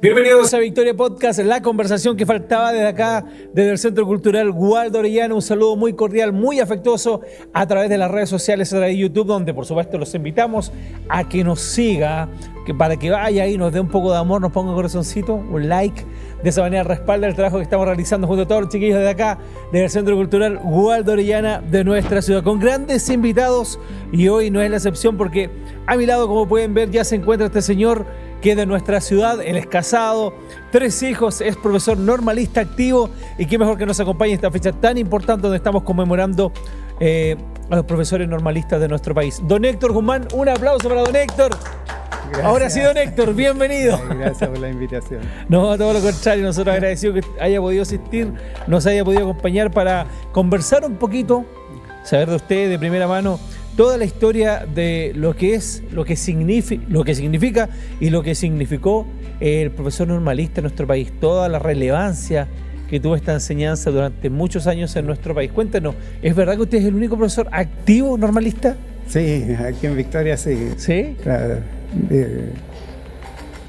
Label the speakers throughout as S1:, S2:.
S1: Bienvenidos a Victoria Podcast, la conversación que faltaba desde acá, desde el Centro Cultural Waldo Orellana. Un saludo muy cordial, muy afectuoso a través de las redes sociales, a través de YouTube, donde por supuesto los invitamos a que nos siga, para que vaya y nos dé un poco de amor, nos ponga un corazoncito, un like. De esa manera respalda el trabajo que estamos realizando junto a todos los chiquillos de acá, del Centro Cultural Waldo Orellana de nuestra ciudad, con grandes invitados. Y hoy no es la excepción porque a mi lado, como pueden ver, ya se encuentra este señor que es de nuestra ciudad. Él es casado, 3 hijos, es profesor normalista activo, y qué mejor que nos acompañe en esta fecha tan importante donde estamos conmemorando a los profesores normalistas de nuestro país. Don Héctor Guzmán, un aplauso para don Héctor. Gracias. Ahora sí, don Héctor, bienvenido.
S2: Gracias por la invitación.
S1: No, todo lo contrario, nosotros agradecidos que haya podido asistir, nos haya podido acompañar para conversar un poquito, saber de usted de primera mano toda la historia de lo que es, lo que significa y lo que significó el profesor normalista en nuestro país, toda la relevancia que tuvo esta enseñanza durante muchos años en nuestro país. Cuéntenos, ¿es verdad que usted es el único profesor activo normalista?
S2: Sí, aquí en Victoria sí.
S1: ¿Sí?
S2: Claro.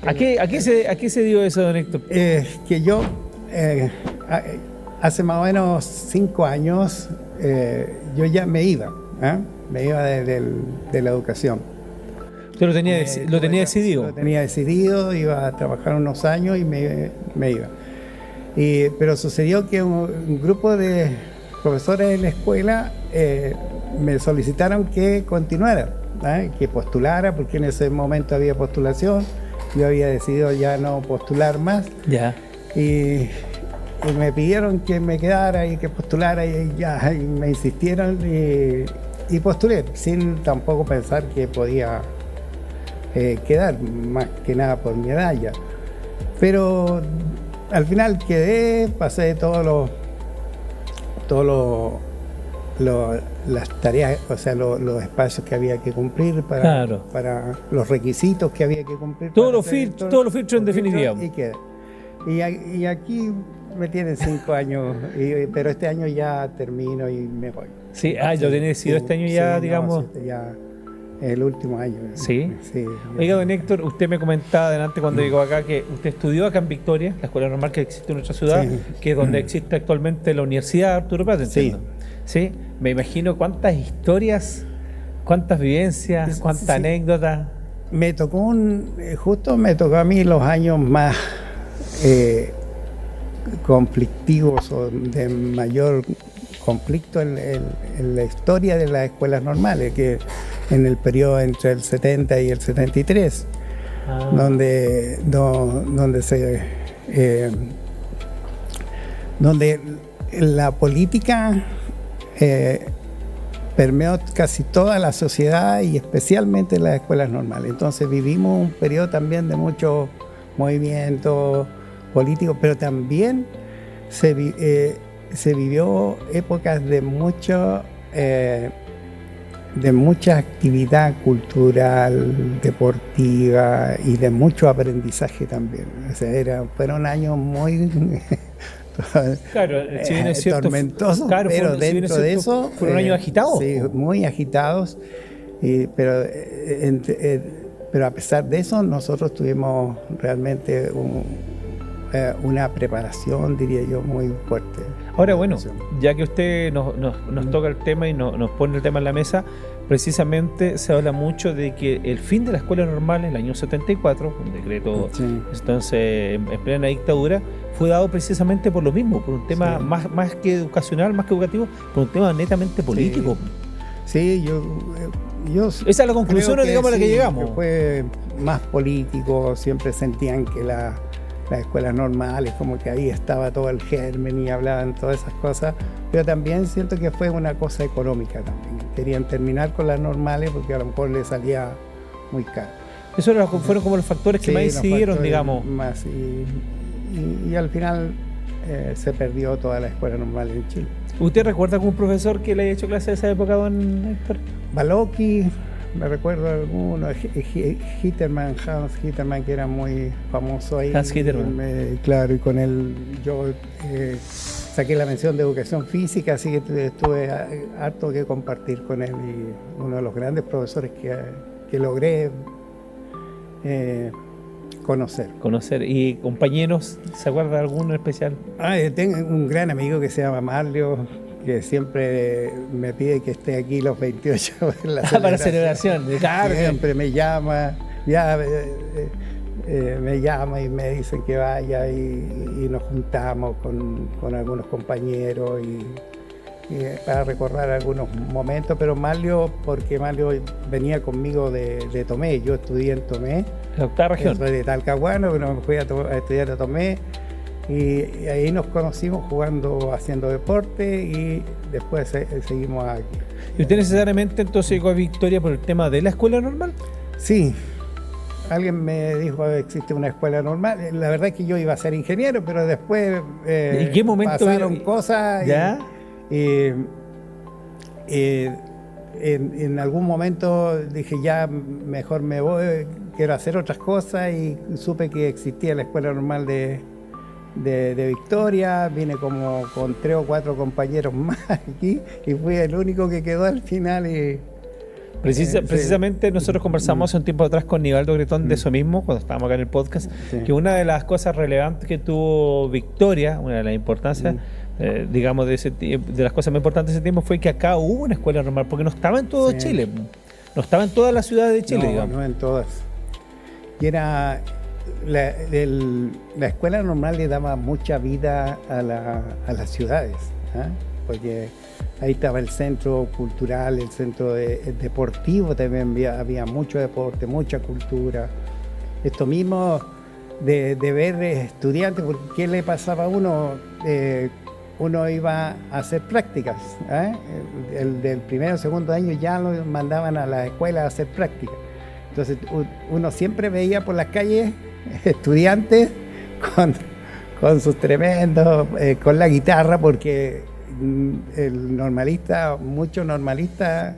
S1: ¿A qué se dio eso, don Héctor?
S2: Que yo, hace más o menos 5 años, yo ya me iba de la educación.
S1: ¿Usted lo tenía decidido?
S2: Lo tenía decidido, iba a trabajar unos años y me iba. Pero sucedió que un grupo de profesores de la escuela me solicitaron que continuara, que postulara, porque en ese momento había postulación. Yo había decidido ya no postular más.
S1: Ya.
S2: Y me pidieron que me quedara y que postulara, y me insistieron y postulé, sin tampoco pensar que podía quedar, más que nada por mi edad ya. Pero al final quedé, pasé las tareas, o sea, los espacios que había que cumplir para los requisitos que había que cumplir.
S1: Todos los filtros en definitiva.
S2: Y quedé. Y aquí me tienen 5 años, pero este año ya termino y me voy.
S1: Sí, lo tenía decidido este año ya,
S2: sí,
S1: digamos.
S2: No, ya el último año.
S1: Sí.
S2: Sí.
S1: Oiga, don Héctor, usted me comentaba adelante cuando llegó acá que usted estudió acá en Victoria, la escuela normal que existe en nuestra ciudad, que es donde existe actualmente la Universidad Arturo Prat, ¿entiendo? Sí. Me imagino cuántas historias, cuántas vivencias, cuántas anécdotas.
S2: Me tocó justo me tocó a mí los años más conflictivos o de mayor conflicto en la historia de las escuelas normales, que en el periodo entre el 70 y el 73, donde la política permeó casi toda la sociedad y especialmente las escuelas normales. Entonces vivimos un periodo también de mucho movimiento político, pero también se vivió épocas de mucha actividad cultural, deportiva y de mucho aprendizaje también. O sea, fueron años muy tormentosos, pero dentro de eso
S1: fueron años agitados.
S2: Sí, muy agitados, pero a pesar de eso nosotros tuvimos realmente una preparación, diría yo, muy fuerte.
S1: Ahora, bueno, ya que usted nos toca el tema y nos pone el tema en la mesa, precisamente se habla mucho de que el fin de la escuela normal en el año 74, un decreto entonces en plena dictadura, fue dado precisamente por lo mismo, por un tema más que educacional, más que educativo, por un tema netamente político.
S2: Sí, yo
S1: esa es la conclusión, digamos, a la que llegamos.
S2: Que fue más político, siempre sentían que las escuelas normales, como que ahí estaba todo el germen y hablaban todas esas cosas, pero también siento que fue una cosa económica también. Querían terminar con las normales porque a lo mejor les salía muy caro.
S1: Esos fueron como los factores que más incidieron, digamos.
S2: Más, y al final se perdió toda la escuela normal en Chile.
S1: ¿Usted recuerda algún profesor que le haya hecho clase de esa época, don Héctor?
S2: Baloqui, me recuerdo alguno, Hitterman, Hans Hitterman, que era muy famoso ahí.
S1: Hans Hitterman.
S2: Claro, y con él yo saqué la mención de educación física, así que tuve harto que compartir con él, y uno de los grandes profesores que logré
S1: Conocer. ¿Y compañeros? ¿Se acuerda de alguno en especial?
S2: Tengo un gran amigo que se llama Marlio, que siempre me pide que esté aquí los 28 en la celebración.
S1: Para celebración, claro.
S2: Siempre me llama, me llama y me dicen que vaya y nos juntamos con algunos compañeros y para recordar algunos momentos, pero Marlio, porque Marlio venía conmigo de Tomé, yo estudié en Tomé,
S1: la octava región.
S2: Soy de Talcahuano, pero me fui a estudiar a Tomé y ahí nos conocimos haciendo deporte y después seguimos aquí.
S1: ¿Y usted necesariamente entonces llegó a Victoria por el tema de la escuela normal?
S2: Sí. Alguien me dijo que existe una escuela normal. La verdad es que yo iba a ser ingeniero, pero después
S1: ¿en qué momento
S2: pasaron cosas
S1: ¿ya?
S2: En algún momento dije ya mejor me voy, quiero hacer otras cosas y supe que existía la escuela normal de Victoria. Vine como con 3 o 4 compañeros más aquí y fui el único que quedó al final y
S1: precisamente nosotros conversamos hace un tiempo atrás con Nivaldo Gretón de eso mismo, cuando estábamos acá en el podcast, que una de las cosas relevantes que tuvo Victoria, una de las importancias, digamos, de las cosas más importantes de ese tiempo fue que acá hubo una escuela normal, porque no estaba en todo Chile, no estaba en todas las ciudades de Chile, digamos.
S2: No en todas. Y era la escuela normal le daba mucha vida a las ciudades, porque ahí estaba el centro cultural, el centro deportivo, también había mucho deporte, mucha cultura. Esto mismo de ver estudiantes, porque ¿qué le pasaba a uno? Uno iba a hacer prácticas. El del primero o segundo año ya lo mandaban a la escuela a hacer prácticas. Entonces uno siempre veía por las calles estudiantes con sus tremendos, con la guitarra, porque muchos normalistas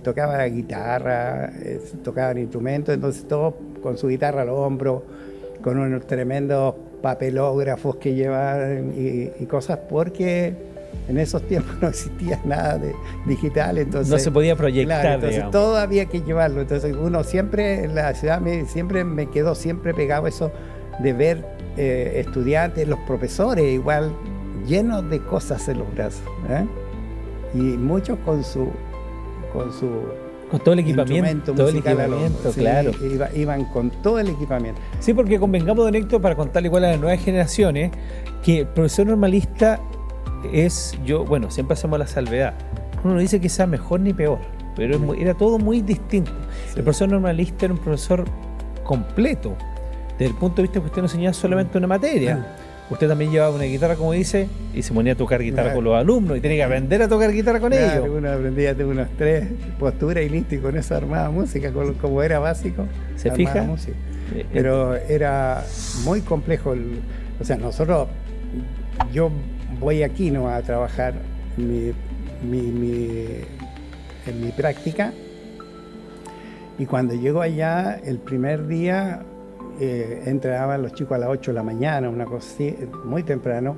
S2: tocaban la guitarra, tocaban instrumentos, entonces todos con su guitarra al hombro, con unos tremendos papelógrafos que llevaban y cosas, porque en esos tiempos no existía nada de digital, entonces
S1: no se podía proyectar,
S2: claro, entonces
S1: digamos.
S2: todo había que llevarlo. Entonces uno siempre en la ciudad siempre me quedó pegado eso de ver estudiantes, los profesores igual llenos de cosas en los brazos, y muchos con
S1: todo el equipamiento, claro.
S2: Iban con todo el equipamiento.
S1: Sí, porque convengamos, don Héctor, para contarle igual a las nuevas generaciones, que el profesor normalista siempre hacemos la salvedad. Uno no dice que sea mejor ni peor, pero era todo muy distinto. Sí. El profesor normalista era un profesor completo, desde el punto de vista que usted no enseñaba solamente una materia. Usted también llevaba una guitarra, como dice, y se ponía a tocar guitarra con los alumnos y tenía que aprender a tocar guitarra con ellos.
S2: Uno aprendía de unas 3 posturas y listo, y con eso armaba música, como era básico.
S1: ¿Se fija?
S2: Música. Pero era muy complejo. Yo voy aquí no a trabajar en mi práctica, y cuando llego allá, el primer día entraban los chicos a las 8 de la mañana, una cosa así, muy temprano,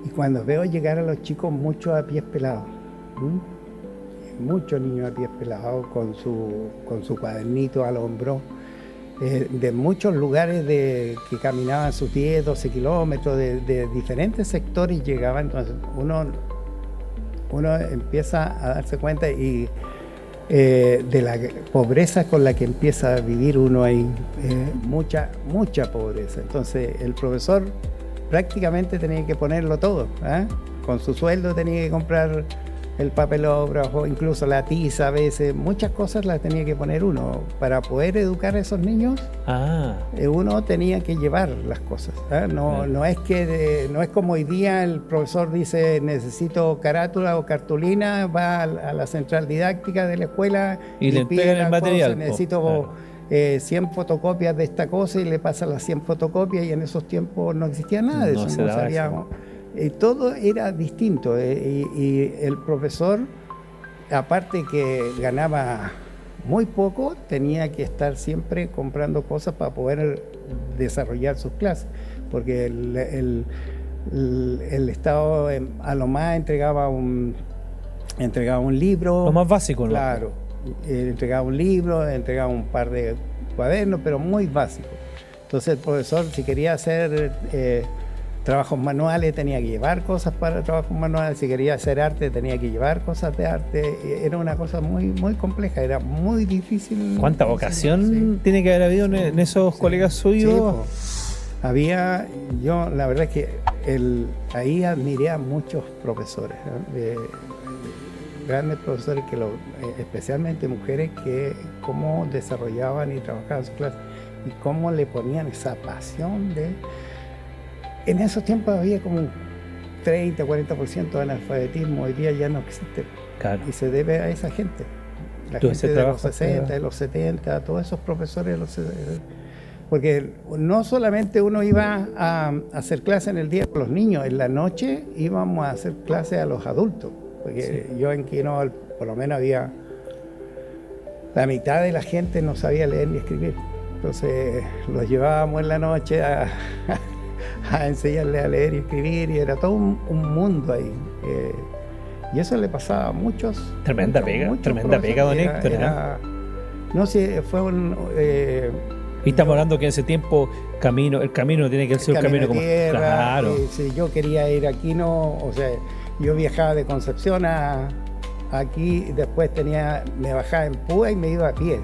S2: y cuando veo llegar a los chicos, muchos a pies pelados, muchos niños a pies pelados con su cuadernito al hombro, de muchos lugares que caminaban sus 10, 12 kilómetros, de diferentes sectores llegaban. Entonces uno empieza a darse cuenta de la pobreza con la que empieza a vivir uno ahí, mucha pobreza. Entonces el profesor prácticamente tenía que ponerlo todo, con su sueldo tenía que comprar el papelógrafo, incluso la tiza a veces, muchas cosas las tenía que poner uno. Para poder educar a esos niños, uno tenía que llevar las cosas. No es como hoy día el profesor dice necesito carátula o cartulina, va a la central didáctica de la escuela
S1: y le entregan el material.
S2: Necesito 100 fotocopias de esta cosa y le pasan las 100 fotocopias, y en esos tiempos no existía nada de eso, no sabíamos. Todo era distinto, y el profesor, aparte que ganaba muy poco, tenía que estar siempre comprando cosas para poder desarrollar sus clases, porque el Estado a lo más entregaba un libro.
S1: Lo más básico, ¿no?
S2: Claro, entregaba un libro, entregaba un par de cuadernos, pero muy básico. Entonces el profesor, si quería hacer trabajos manuales, tenía que llevar cosas para trabajos manuales. Si quería hacer arte, tenía que llevar cosas de arte. Era una cosa muy, muy compleja, era muy difícil.
S1: ¿Cuánta vocación tiene que haber habido en esos colegas suyos?
S2: Sí, había, yo la verdad es que ahí admiré a muchos profesores, grandes profesores, especialmente mujeres, que cómo desarrollaban y trabajaban su clase y cómo le ponían esa pasión de... En esos tiempos había como un 30-40% de analfabetismo, hoy día ya no existe.
S1: Claro.
S2: Y se debe a esa gente. La
S1: Todo
S2: gente
S1: ese
S2: de los
S1: trabajo
S2: 60, de los 70, todos esos profesores de los 70. Porque no solamente uno iba a hacer clase en el día con los niños, en la noche íbamos a hacer clase a los adultos. Porque yo en Quino, por lo menos había... La mitad de la gente no sabía leer ni escribir. Entonces los llevábamos en la noche a enseñarle a leer y escribir, y era todo un mundo ahí. Y eso le pasaba a muchos.
S1: Tremenda pega, don Héctor.
S2: No sé, fue un...
S1: y estamos hablando que en ese tiempo el camino tiene que ser un camino como...
S2: Tierra,
S1: claro.
S2: Si yo quería ir aquí, o sea, yo viajaba de Concepción a aquí, después me bajaba en púa y me iba a pie.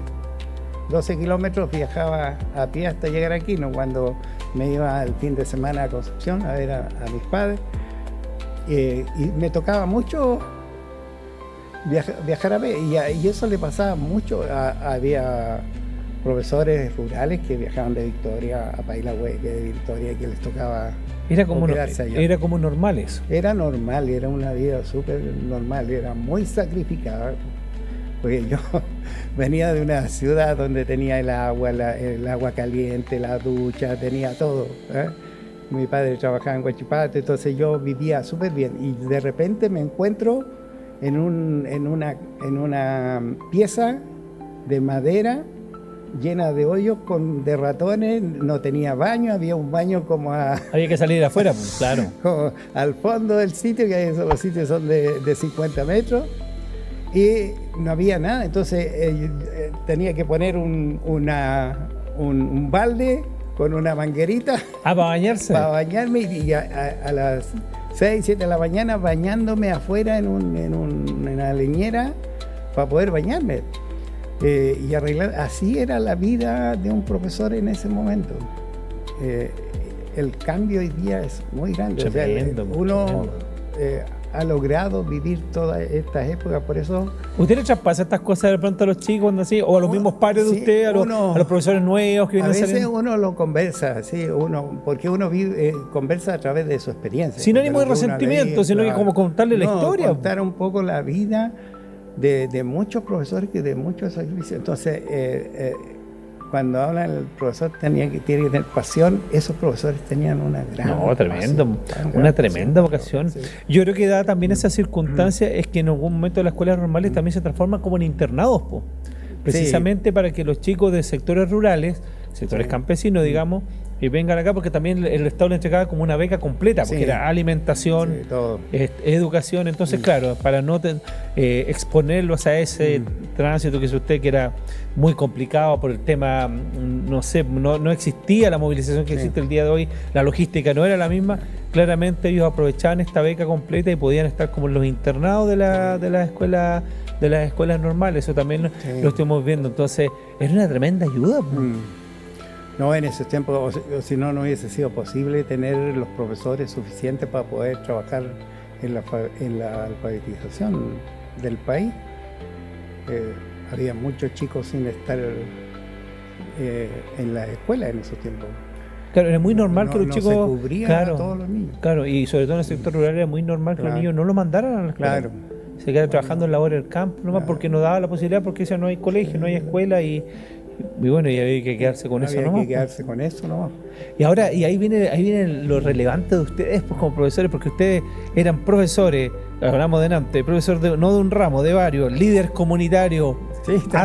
S2: 12 kilómetros viajaba a pie hasta llegar aquí, cuando me iba el fin de semana a Concepción a ver a mis padres. Y me tocaba mucho viajar a pie, y eso le pasaba mucho. Había profesores rurales que viajaban de Victoria a Pailahue, de Victoria, que les tocaba quedarse allá.
S1: Era como normal eso.
S2: Era normal, era una vida súper normal, era muy sacrificada. Porque yo venía de una ciudad donde tenía el agua caliente, la ducha, tenía todo. Mi padre trabajaba en Huachipato, entonces yo vivía súper bien. Y de repente me encuentro en una pieza de madera llena de hoyos de ratones, no tenía baño, había un baño
S1: había que salir afuera, pues, claro.
S2: Como al fondo del sitio, que los sitios son de 50 metros. Y no había nada, entonces tenía que poner un balde con una manguerita.
S1: Para bañarse.
S2: Para bañarme, y a las 6, 7 de la mañana bañándome afuera en una leñera para poder bañarme. Y arreglar. Así era la vida de un profesor en ese momento. El cambio hoy día es muy grande.
S1: Tremendo,
S2: uno ha logrado vivir todas estas épocas, por eso...
S1: ¿Usted le traspasa estas cosas de pronto a los chicos, así, o a los mismos padres de usted, a los profesores nuevos que vienen
S2: a veces
S1: saliendo?
S2: Uno lo conversa, sí, porque uno conversa a través de su experiencia.
S1: Sin ánimo de resentimiento, sino que como contarle la historia.
S2: Contar un poco la vida de muchos profesores y de muchos sacrificios. Entonces, cuando habla el profesor tiene que tener pasión, esos profesores tenían una gran
S1: tremenda vocación.
S2: Sí.
S1: Yo creo que da también esa circunstancia, es que en algún momento las escuelas normales también se transforman como en internados, precisamente para que los chicos de sectores rurales, sectores campesinos, digamos, y vengan acá, porque también el Estado le entregaba como una beca completa, porque era alimentación, educación. Entonces, claro, para no exponerlos a ese tránsito que es usted, que era muy complicado por el tema, no sé, no existía la movilización que existe el día de hoy, la logística no era la misma. Claramente ellos aprovechaban esta beca completa y podían estar como en los internados de las escuelas normales. Eso también lo estamos viendo. Entonces, era una tremenda ayuda.
S2: No, en esos tiempos, o si no hubiese sido posible tener los profesores suficientes para poder trabajar en la alfabetización del país. Había muchos chicos sin estar en la escuela en esos tiempos.
S1: Claro, era muy normal que los chicos...
S2: se cubrían a todos los niños.
S1: Claro, y sobre todo en el sector rural era muy normal que los niños no lo mandaran a la escuela.
S2: Claro.
S1: Se quedaban trabajando en labor del campo, nomás porque no daba la posibilidad, porque no hay colegio, no hay escuela, y bueno, y había que quedarse con eso nomás.
S2: Había que quedarse con eso nomás.
S1: Y ahora, y ahí viene lo relevante de ustedes, pues, como profesores, porque ustedes eran profesores, hablamos delante, profesor no de un ramo, de varios, líder comunitario,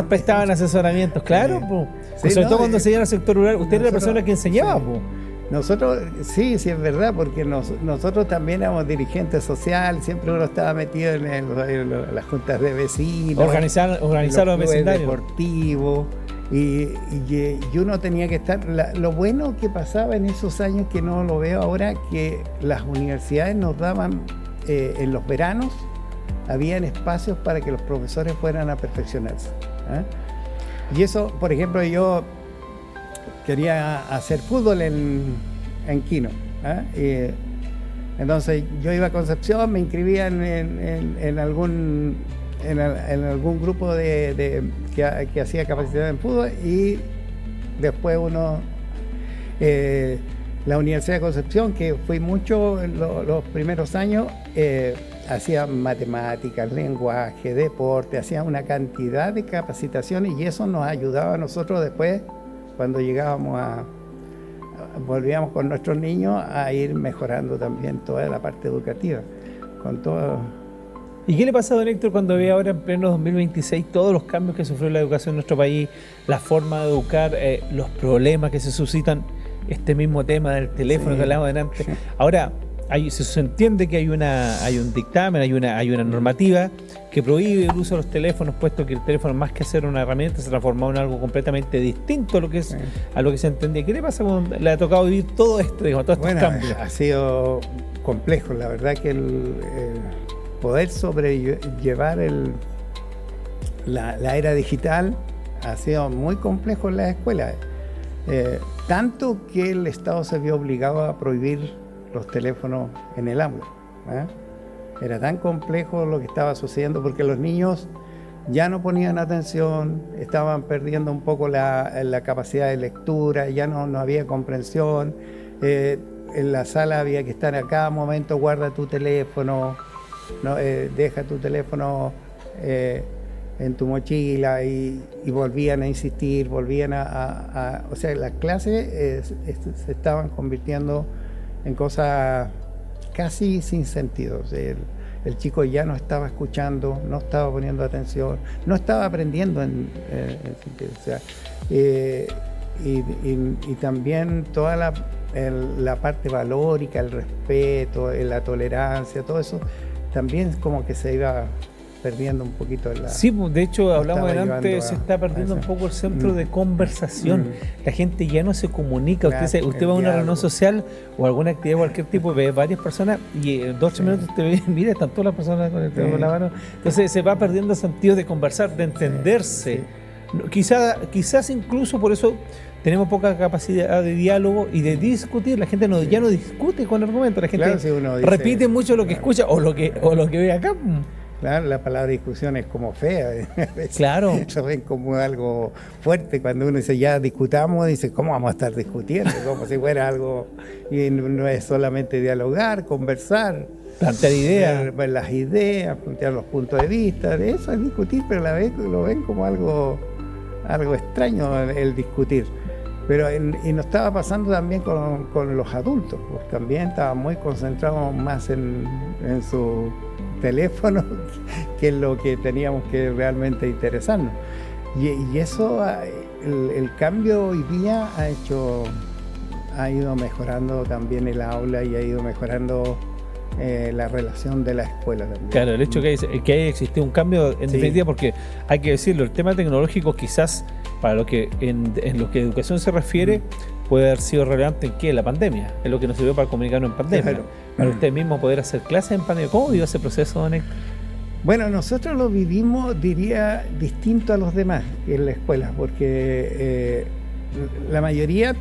S1: prestaban asesoramientos, claro, pues. Sobre todo cuando se iban al sector rural, usted era la persona que enseñaba, pues.
S2: Nosotros, sí, es verdad, porque nosotros también éramos dirigentes sociales, siempre uno estaba metido en las juntas de vecinos,
S1: organizar los vecindarios
S2: deportivos, Y uno tenía que estar... lo bueno que pasaba en esos años, que no lo veo ahora, que las universidades nos daban, en los veranos, habían espacios para que los profesores fueran a perfeccionarse. Y eso, por ejemplo, yo quería hacer fútbol en Quino. Entonces yo iba a Concepción, me inscribía en algún grupo que hacía capacitación en fútbol, y después la Universidad de Concepción, que fui mucho en los primeros años, hacía matemáticas, lenguaje, deporte, hacía una cantidad de capacitaciones, y eso nos ayudaba a nosotros después, cuando volvíamos con nuestros niños, a ir mejorando también toda la parte educativa, con todo.
S1: ¿Y qué le pasa a don Héctor cuando ve ahora en pleno 2026 todos los cambios que sufrió la educación en nuestro país, la forma de educar, los problemas que se suscitan, este mismo tema del teléfono que hablábamos delante? Sí. Ahora, se entiende que hay un dictamen, hay una normativa que prohíbe el uso de los teléfonos, puesto que el teléfono, más que ser una herramienta, se transformó en algo completamente distinto a lo que es, a lo que se entendía. ¿Qué le pasa cuando le ha tocado vivir todo esto, todos estos cambios?
S2: Ha sido complejo, la verdad, que el poder sobrellevar la era digital ha sido muy complejo en las escuelas, tanto que el Estado se vio obligado a prohibir los teléfonos en el aula. Era tan complejo lo que estaba sucediendo, porque los niños ya no ponían atención, estaban perdiendo un poco la capacidad de lectura, ya no había comprensión. En la sala había que estar a cada momento: guarda tu teléfono, deja tu teléfono en tu mochila, y volvían a insistir, volvían o sea, las clases se estaban convirtiendo en cosas casi sin sentido. O sea, el chico ya no estaba escuchando, no estaba poniendo atención, no estaba aprendiendo o sea, y también toda la parte valórica, el respeto, la tolerancia, todo eso también como que se iba perdiendo un poquito.
S1: Sí, de hecho, hablamos delante, se está perdiendo un poco el centro de conversación. La gente ya no se comunica. Usted va a una reunión social o alguna actividad de cualquier tipo, ve varias personas, y en 2 o 3 minutos te ve, mira, están todas las personas con el teléfono en la mano. Entonces se va perdiendo el sentido de conversar, de entenderse. Quizás incluso por eso tenemos poca capacidad de diálogo y de discutir. La gente ya no discute con argumentos. La gente repite mucho lo que escucha o lo que ve acá.
S2: Claro, la palabra discusión es como fea.
S1: Claro.
S2: Se ven como algo fuerte. Cuando uno dice ya discutamos, dice, ¿cómo vamos a estar discutiendo? Como si fuera algo. Y no es solamente dialogar, conversar,
S1: plantear ideas.
S2: Ver las ideas, plantear los puntos de vista. Eso es discutir, pero a la vez lo ven como algo extraño el discutir. Pero y nos estaba pasando también con los adultos, pues también estaban muy concentrados más en su teléfono que en lo que teníamos que realmente interesarnos. Y eso, el cambio hoy día ha ido mejorando también el aula, y ha ido mejorando la relación de la escuela también.
S1: Claro, el hecho que haya existido un cambio, en definitiva, porque hay que decirlo, el tema tecnológico quizás para lo que en lo que educación se refiere puede haber sido relevante en la pandemia, es lo que nos sirvió para comunicarnos en pandemia. Claro. Para usted mismo poder hacer clases en pandemia. ¿Cómo vivió ese proceso, don Héctor?
S2: Bueno, nosotros lo vivimos, diría, distinto a los demás en la escuela, porque la mayoría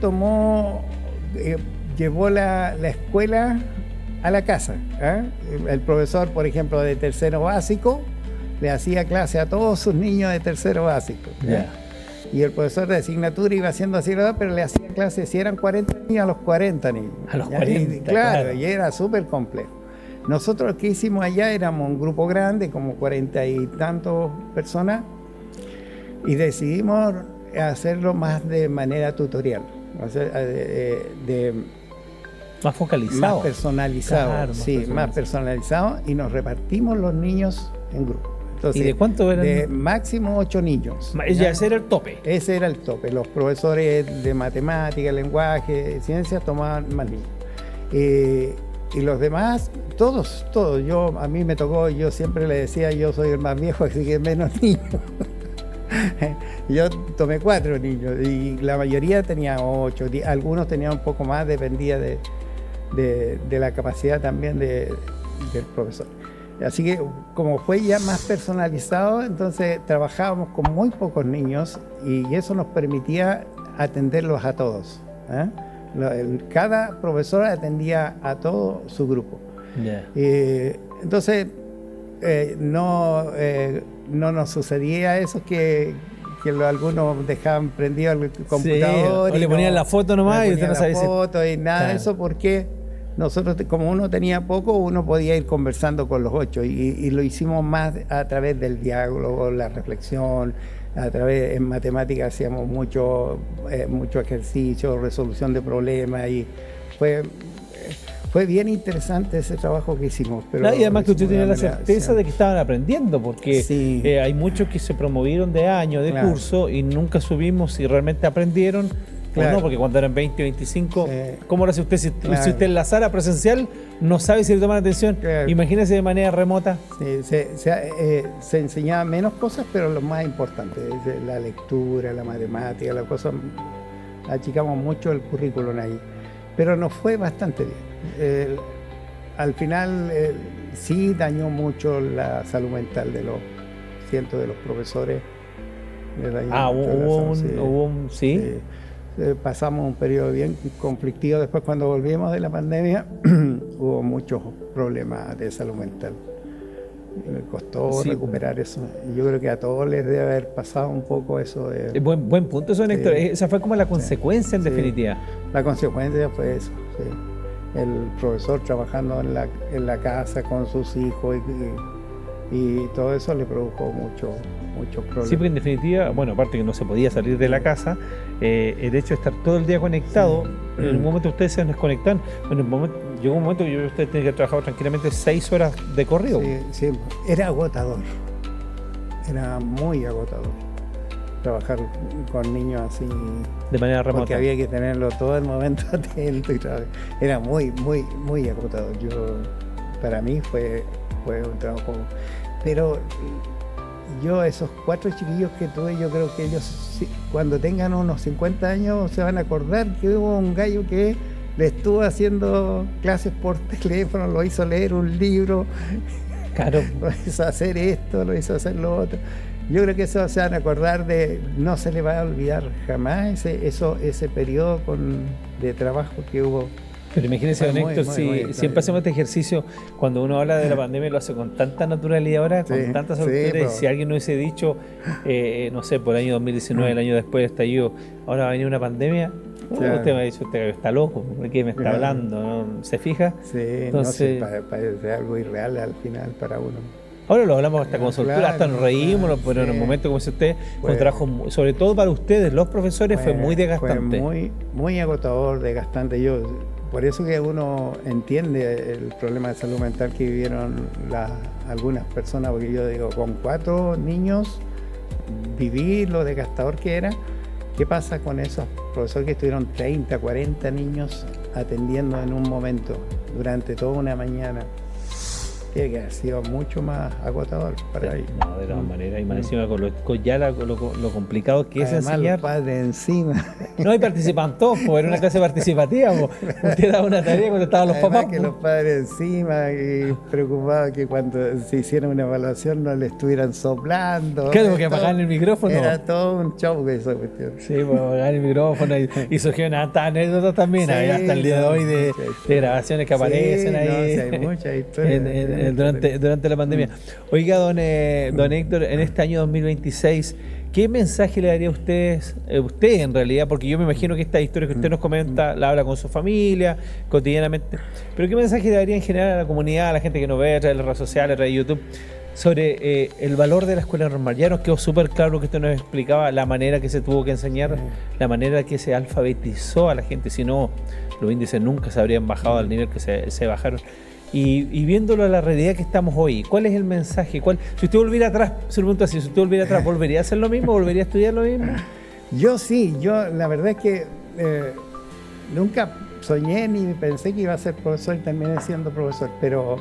S2: llevó la escuela a la casa. El profesor, por ejemplo, de tercero básico, le hacía clase a todos sus niños de tercero básico. Y el profesor de asignatura iba haciendo así, pero le hacía clase, si eran 40 niños, a los 40 niños.
S1: A los 40,
S2: claro. Y era súper complejo. Nosotros lo que hicimos allá éramos un grupo grande, como 40 y tantos personas, y decidimos hacerlo más de manera tutorial, o sea,
S1: más focalizado.
S2: Más personalizado, claro, más personalizado, y nos repartimos los niños en grupos. Entonces,
S1: ¿y de cuánto eran?
S2: De máximo 8 niños.
S1: Ya ese era el tope.
S2: Ese era el tope. Los profesores de matemática, lenguaje, ciencias tomaban más niños. Y los demás, todos. A mí me tocó, yo siempre le decía, yo soy el más viejo, así que menos niños. Yo tomé 4 niños y la mayoría tenía 8, algunos tenían un poco más, dependía de la capacidad también del profesor. Así que como fue ya más personalizado, entonces trabajábamos con muy pocos niños y eso nos permitía atenderlos a todos. Cada profesor atendía a todo su grupo.
S1: Yeah.
S2: Entonces no nos sucedía eso que algunos dejaban prendido el computador.
S1: Sí, o le ponían la foto nomás y usted no sabía
S2: foto y nada de eso, porque nosotros, como uno tenía poco, uno podía ir conversando con los 8 y lo hicimos más a través del diálogo, la reflexión, en matemáticas hacíamos mucho ejercicio, resolución de problemas y fue bien interesante ese trabajo que hicimos. Pero
S1: y además que usted tenía la certeza de que estaban aprendiendo, porque
S2: sí.
S1: Hay muchos que se promovieron de año, de
S2: claro.
S1: curso, y nunca supimos si realmente aprendieron
S2: claro.
S1: o no, porque cuando eran 20 o 25,
S2: sí.
S1: ¿cómo lo hace usted? Si usted en la sala presencial no sabe si le toman atención,
S2: claro.
S1: imagínese de manera remota.
S2: Sí, se enseñaba menos cosas, pero lo más importante, la lectura, la matemática, la cosa, achicamos mucho el currículum ahí, pero nos fue bastante bien. Al final sí dañó mucho la salud mental de los cientos de los profesores.
S1: ¿Sí?
S2: Pasamos un periodo bien conflictivo. Después, cuando volvimos de la pandemia, hubo muchos problemas de salud mental. Me costó recuperar eso. Yo creo que a todos les debe haber pasado un poco eso.
S1: Buen punto eso, Néstor. Esa fue como la consecuencia, en definitiva.
S2: La consecuencia fue eso, sí. El profesor trabajando en la casa con sus hijos y todo eso le produjo muchos problemas.
S1: Sí, porque en definitiva, bueno, aparte que no se podía salir de la casa, el hecho de estar todo el día conectado, en un momento ustedes se desconectan, llegó un momento que ustedes tenían que trabajar tranquilamente 6 horas de corrido.
S2: Sí, era agotador, era muy agotador trabajar con niños así
S1: de manera remota,
S2: porque había que tenerlo todo el momento atento y era muy agotador. Para mí fue un trabajo, pero yo esos 4 chiquillos que tuve, yo creo que ellos cuando tengan unos 50 años se van a acordar que hubo un gallo que le estuvo haciendo clases por teléfono, lo hizo leer un libro,
S1: claro.
S2: Lo hizo hacer esto, lo hizo hacer lo otro. Yo creo que eso se van a acordar no se le va a olvidar jamás ese periodo de trabajo que hubo.
S1: Pero imagínese, don Héctor, siempre hacemos este ejercicio, cuando uno habla de la pandemia lo hace con tanta naturalidad ahora, con tanta soltura, y si alguien no hubiese dicho, no sé, por el año 2019, el año después del estallido, ahora va a venir una pandemia, usted me ha dicho, usted está loco, ¿de qué me está hablando? ¿No? ¿Se fija?
S2: Sí,
S1: entonces,
S2: parece algo irreal al final para uno.
S1: Ahora lo hablamos hasta con soltura, hasta nos reímos, pero en el momento, como dice usted, fue un trabajo, sobre todo para ustedes, los profesores, fue muy desgastante.
S2: Fue muy agotador, desgastante. Por eso que uno entiende el problema de salud mental que vivieron algunas personas, porque yo digo, con 4 niños, viví lo desgastador que era. ¿Qué pasa con esos profesores que estuvieron 30, 40 niños atendiendo en un momento durante toda una mañana? Que ha sido mucho más agotador para ellos.
S1: No, de todas maneras, y más encima con lo complicado que
S2: además,
S1: es enseñar.
S2: Los padres encima.
S1: No, y participan todos, pues era una clase participativa. Usted daba una tarea cuando estaban los papás.
S2: Que los padres encima, y preocupados que cuando se hiciera una evaluación no le estuvieran soplando.
S1: Claro, porque apagaban el micrófono.
S2: Era todo un show esa cuestión.
S1: Sí, pues apagaban el micrófono y surgieron hasta anécdotas también, hasta el día de hoy de grabaciones que aparecen ahí.
S2: Hay muchas historias.
S1: Durante la pandemia. Oiga, don Héctor, en este año 2026, ¿qué mensaje le daría a usted en realidad? Porque yo me imagino que esta historia que usted nos comenta la habla con su familia cotidianamente, pero ¿qué mensaje le daría en general a la comunidad, a la gente que nos ve a través de las redes sociales, a través de YouTube, sobre el valor de la escuela normal? Ya nos quedó súper claro lo que usted nos explicaba, la manera que se tuvo que enseñar, la manera que se alfabetizó a la gente, si no, los índices nunca se habrían bajado al nivel que se bajaron. Y viéndolo a la realidad que estamos hoy, ¿cuál es el mensaje? Si usted volviera atrás, se lo pregunto así, si usted volviera atrás, ¿volvería a hacer lo mismo? ¿Volvería a estudiar lo mismo?
S2: Yo la verdad es que nunca soñé ni pensé que iba a ser profesor y terminé siendo profesor, pero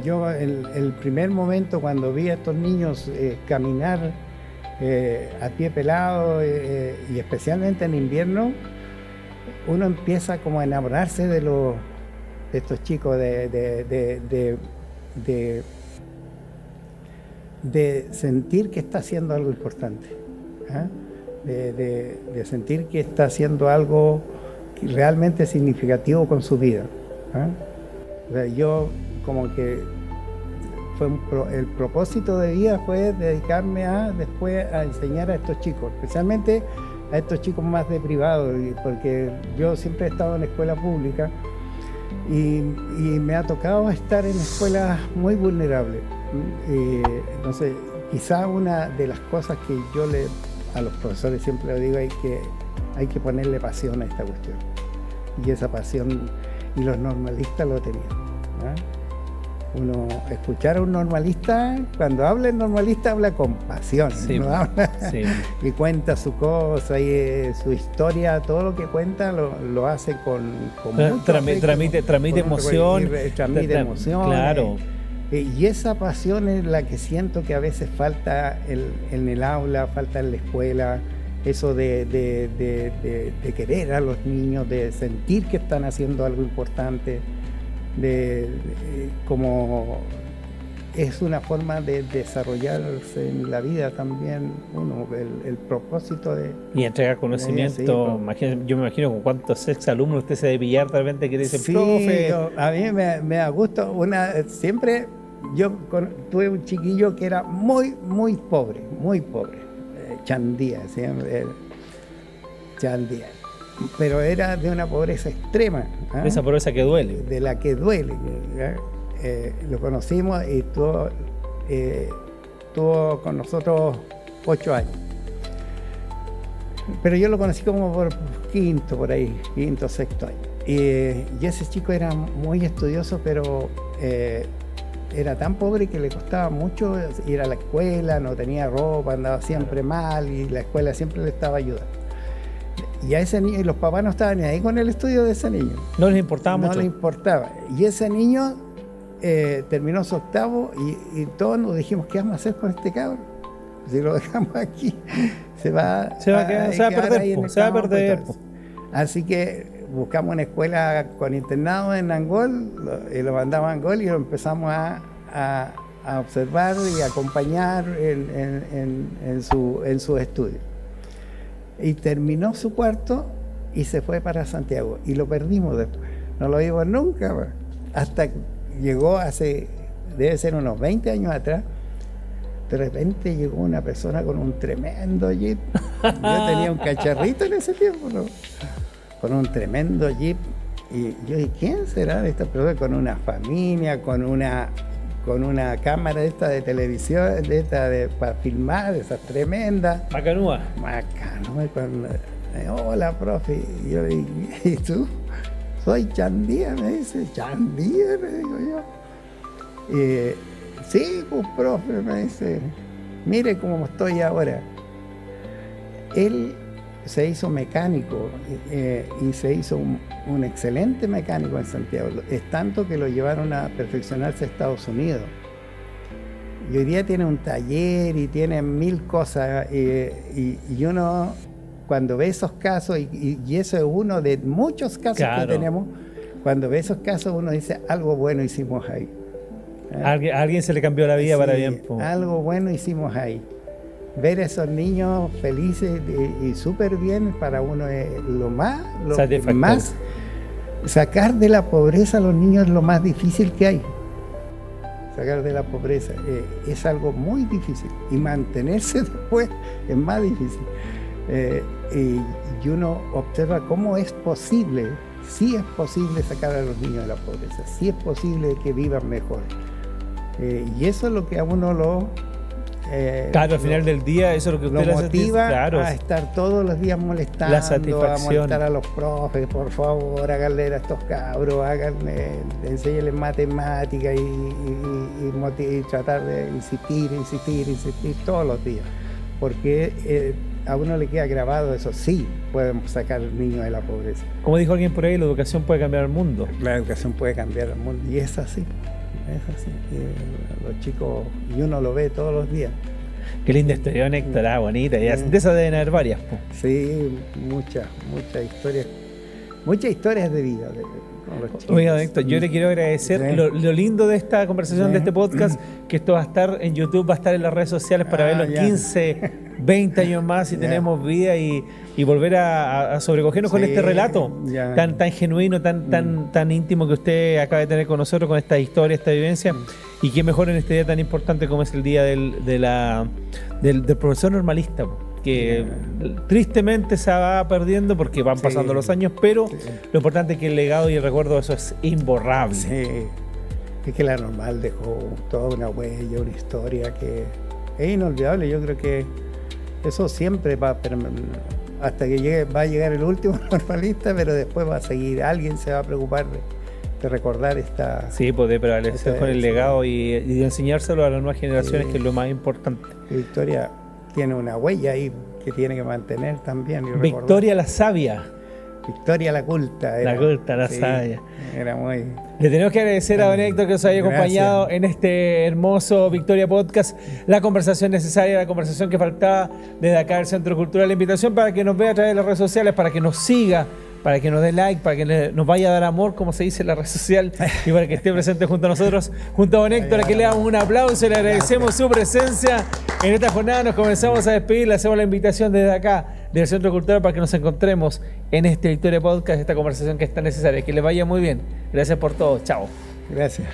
S2: yo el primer momento cuando vi a estos niños caminar a pie pelado, y especialmente en invierno, uno empieza como a enamorarse de estos chicos, de sentir que está haciendo algo importante, ¿ah? De sentir que está haciendo algo realmente significativo con su vida, ¿ah? O sea, yo como que el propósito de vida fue dedicarme después a enseñar a estos chicos, especialmente a estos chicos más de privado, porque yo siempre he estado en escuela pública y me ha tocado estar en escuelas muy vulnerables. Entonces, quizá una de las cosas que yo a los profesores siempre les digo, hay que ponerle pasión a esta cuestión. Y esa pasión, y los normalistas lo tenían, ¿no? Uno escuchar a un normalista, cuando habla el normalista habla con pasión,
S1: sí,
S2: ¿no? Habla,
S1: sí.
S2: Y cuenta su cosa, y su historia, todo lo que cuenta lo hace con mucho
S1: transmite emoción.
S2: Transmite emoción.
S1: Claro.
S2: Y esa pasión es la que siento que a veces falta en el aula, falta en la escuela, eso de querer a los niños, de sentir que están haciendo algo importante, como es una forma de desarrollarse en la vida también, el propósito de...
S1: Y entregar conocimiento, yo me imagino con cuántos exalumnos usted se debe pillar de repente que dicen,
S2: sí,
S1: profe...
S2: a mí me da gusto, siempre yo tuve un chiquillo que era muy pobre, Chandía, Chandía, pero era de una pobreza extrema.
S1: Esa pobreza que duele.
S2: De la que duele. Lo conocimos y estuvo con nosotros 8 años. Pero yo lo conocí como por quinto, sexto año. Y ese chico era muy estudioso, pero era tan pobre que le costaba mucho ir a la escuela, no tenía ropa, andaba siempre mal y la escuela siempre le estaba ayudando. Y a ese niño, y los papás no estaban ni ahí con el estudio de ese niño.
S1: No les importaba mucho.
S2: No les importaba. Y ese niño terminó su octavo y todos nos dijimos, ¿qué vamos a hacer con este cabrón? Si lo dejamos aquí, se va a perder. Así que buscamos una escuela con internado en Angol, lo mandamos a Angol y lo empezamos a observar y a acompañar en sus estudios. Y terminó su cuarto y se fue para Santiago. Y lo perdimos después. No lo vimos nunca. Hasta que llegó debe ser unos 20 años atrás. De repente llegó una persona con un tremendo jeep. Yo tenía un cacharrito en ese tiempo, ¿no? Con un tremendo jeep. Y yo dije, ¿quién será esta persona? Con una familia, con una cámara de televisión, para filmar, esas tremendas.
S1: Macanúa.
S2: Hola, profe. Y yo le dije, ¿y tú? Soy Chandía, me dice. Chandía, le digo yo. Sí, pues, profe, me dice. Mire cómo estoy ahora. Él se hizo mecánico y se hizo un excelente mecánico en Santiago. Es tanto que lo llevaron a perfeccionarse a Estados Unidos. Y hoy día tiene un taller y tiene 1000 cosas. Y uno, cuando ve esos casos, y eso es uno de muchos casos que tenemos, cuando ve esos casos uno dice, algo bueno hicimos ahí.
S1: A alguien se le cambió la vida para bien.
S2: Algo bueno hicimos ahí. Ver a esos niños felices y súper bien, para uno es lo más, sacar de la pobreza a los niños es lo más difícil que hay. Sacar de la pobreza es algo muy difícil, y mantenerse después es más difícil. Y uno observa cómo es posible, sí es posible sacar a los niños de la pobreza, sí es posible que vivan mejor. Y eso es lo que a uno
S1: claro, al final del día, eso es lo que usted
S2: lo motiva
S1: claro,
S2: a estar todos los días molestando,
S1: la satisfacción.
S2: a molestar a los profes, por favor, háganle a estos cabros, enséñenles matemáticas y tratar de insistir todos los días. Porque a uno le queda grabado eso, sí, podemos sacar niños de la pobreza.
S1: Como dijo alguien por ahí, la educación puede cambiar el mundo.
S2: La educación puede cambiar el mundo, y es así. Los chicos, y uno lo ve todos los días.
S1: Qué linda historia, Héctor, bonita. De esas deben haber varias. Po.
S2: Sí, muchas historias. Muchas historias de vida.
S1: Oiga, Héctor, yo le quiero agradecer lo lindo de esta conversación, de este podcast, que esto va a estar en YouTube, va a estar en las redes sociales para verlo en 15, 20 años más si tenemos vida y volver a sobrecogernos con este relato tan genuino, tan íntimo que usted acaba de tener con nosotros, con esta historia, esta vivencia. Y qué mejor en este día tan importante como es el día del profesor normalista, que tristemente se va perdiendo porque van pasando los años, pero lo importante es que el legado y el recuerdo de eso es imborrable.
S2: Sí, es que la normal dejó toda una huella, una historia que es inolvidable. Yo creo que eso siempre va hasta que va a llegar el último normalista, pero después va a seguir, alguien se va a preocupar de recordar esta...
S1: Sí, poder prevalecer con el legado y de enseñárselo a las nuevas generaciones, que es lo más importante.
S2: La historia tiene una huella ahí que tiene que mantener también.
S1: Victoria la sabia.
S2: Victoria la culta.
S1: La sabia.
S2: Era muy...
S1: Le tenemos que agradecer a don Héctor que nos haya acompañado en este hermoso Victoria Podcast. La conversación necesaria, la conversación que faltaba desde acá del Centro Cultural. La invitación para que nos vea a través de las redes sociales, para que nos siga, para que nos dé like, para que nos vaya a dar amor, como se dice en la red social, y para que esté presente junto a nosotros, junto a don Héctor, a quien le damos un aplauso, le agradecemos su presencia en esta jornada. Nos comenzamos a despedir, le hacemos la invitación desde acá, del Centro Cultural, para que nos encontremos en este Victoria Podcast, esta conversación que es tan necesaria. Que les vaya muy bien. Gracias por todo. Chao.
S2: Gracias.